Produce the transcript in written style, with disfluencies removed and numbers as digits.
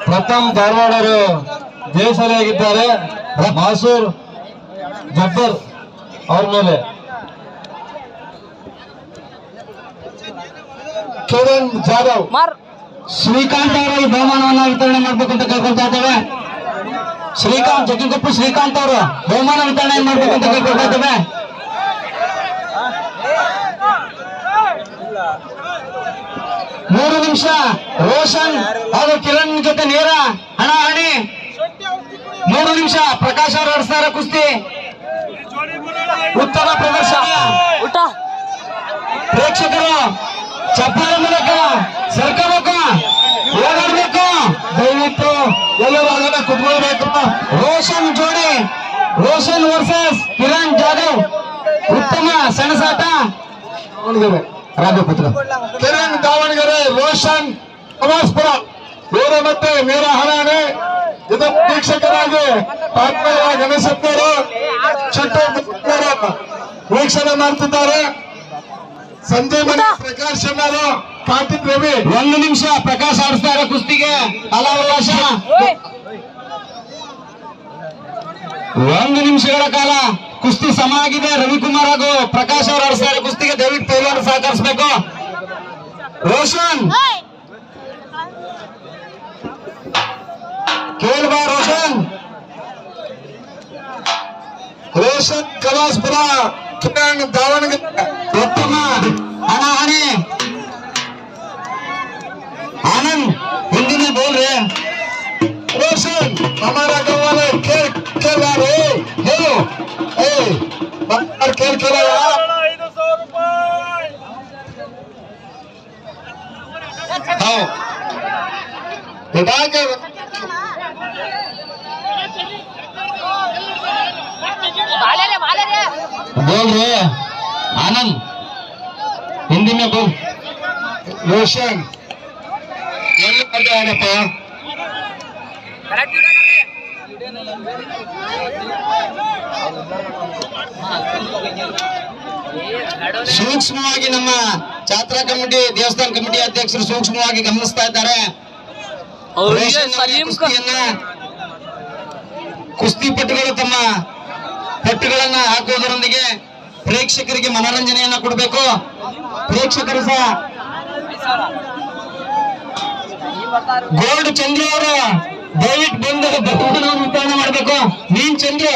ಪ್ರಥಮ್ ಧಾರವಾಡರು ಜಯಶಾಲಿಯಾಗಿದ್ದಾರೆ. ಮಾಸೂರ್ ಜಬ್ಬರ್ ಅವ್ರ ಮೇಲೆ ಕಿರಣ್ ಜಾಧವ್, ಶ್ರೀಕಾಂತ್ ಅವರಲ್ಲಿ ಬಹುಮಾನವನ್ನ ವಿತರಣೆ ಮಾಡಬೇಕು ಅಂತ ಕೇಳ್ಕೊಳ್ತಾ ಇದ್ದೇವೆ. ಶ್ರೀಕಾಂತ್ ಜಗ್ಗಿಕೊಪ್ಪು ಶ್ರೀಕಾಂತ್ ಅವರು ಬಹುಮಾನ ವಿತರಣೆ ಮಾಡಬೇಕು ಅಂತ ಕೇಳ್ಕೊಳ್ತಾ ಇದ್ದೇವೆ. ಮೂರು ನಿಮಿಷ ರೋಷನ್ ಹಾಗೂ ಕಿರಣ್ ಜೊತೆ ನೇರ ಹಣಾಹಣಿ. 3 ನಿಮಿಷ ಪ್ರಕಾಶ್ ಅವರು ಆಡಿಸ್ತಾರೆ ಕುಸ್ತಿ. ಉತ್ತಮ ಪ್ರದರ್ಶನ. ಪ್ರೇಕ್ಷಕರು ಚಪ್ಪಾಳೆ ಮೂಲಕ ಸರ್ಕಬೇಕು, ಓಡಾಡಬೇಕು. ದಯವಿಟ್ಟು ಎಲ್ಲರೂ ಅದನ್ನ ಕುತ್ಕೊಳ್ಬೇಕು. ರೋಷನ್ ಜೋಡಿ, ರೋಷನ್ ವರ್ಸಸ್ ಕಿರಣ್ ಜಾಧವ್. ಉತ್ತಮ ಸೆಣಸಾಟ. ರಾಘಪುತ್ರ ಕಿರಣ್ ದಾವಣಗೆರೆ, ರೋಷನ್ ಕವಾಸ್ಪುರ ಇವರು ಮತ್ತೆ ನೇರ ಹಣಾನೆ. ಇದು ವೀಕ್ಷಕರಾಗಿ ಗಣೇಶಪ್ಪನವರು ವೀಕ್ಷಣೆ ಮಾಡ್ತಿದ್ದಾರೆ. ಸಂಜಯ್ ಮನೆ, ಪ್ರಕಾಶ್ ಶೆಣ್ಣರು, ಕಾರ್ತಿಕ್ ರವಿ. 1 ನಿಮಿಷ ಪ್ರಕಾಶ್ ಆಡಿಸ್ತಾರೆ ಕುಸ್ತಿಗೆ ಕಾಲಾವಕಾಶ. 1 ನಿಮಿಷಗಳ ಕಾಲ ಕುಸ್ತಿ ಸಮ ಆಗಿದೆ. ರವಿಕುಮಾರ್ ಹಾಗೂ ಪ್ರಕಾಶ್ ಅವರು ಆಡಿಸ್ತಾರೆ ಕುಸ್ತಿಗೆ. ದಯವಿಟ್ಟು ಪೈಲ್ವಾನ್ ಸಹಕರಿಸಬೇಕು. ರೋಷನ್ ಕೇಳ್ಬಾ. ರೋಷನ್ ರೋಷನ್ ಕವಾಸ್ಪುರ, ಕಿರಣ್ ದಾವಣಗೆರೆ. ಉತ್ತಮ ಹಣಾಹಣಿ. ಆನಂದ್ ಹಿಂದಿನ ಬೋಲ್ ರೇ. रोशन हमारा गवाले खेल खेल रहे हो ए बाहर खेल खेला यार. हाँ उठा के बोल रहे आनंद हिंदी में बोल. रोशन ಎಲ್ಲಿ ಆಡಪ್ಪ. ಸೂಕ್ಷ್ಮವಾಗಿ ನಮ್ಮ ಛಾತ್ರ ಕಮಿಟಿ, ದೇವಸ್ಥಾನ ಕಮಿಟಿ ಅಧ್ಯಕ್ಷರು ಸೂಕ್ಷ್ಮವಾಗಿ ಗಮನಿಸ್ತಾ ಇದ್ದಾರೆ. ಕುಸ್ತಿಪಟುಗಳು ತಮ್ಮ ಪಟ್ಟುಗಳನ್ನ ಹಾಕುವುದರೊಂದಿಗೆ ಪ್ರೇಕ್ಷಕರಿಗೆ ಮನೋರಂಜನೆಯನ್ನ ಕೊಡಬೇಕು. ಪ್ರೇಕ್ಷಕರು ಸಹ ಗೋಲ್ಡ್ ಚಂದ್ರ ಅವರು ದಯವಿಟ್ಟು ಬಂದು ವಿತರಣೆ ಮಾಡಬೇಕು. ಮೀನ್ ಚಂದ್ರ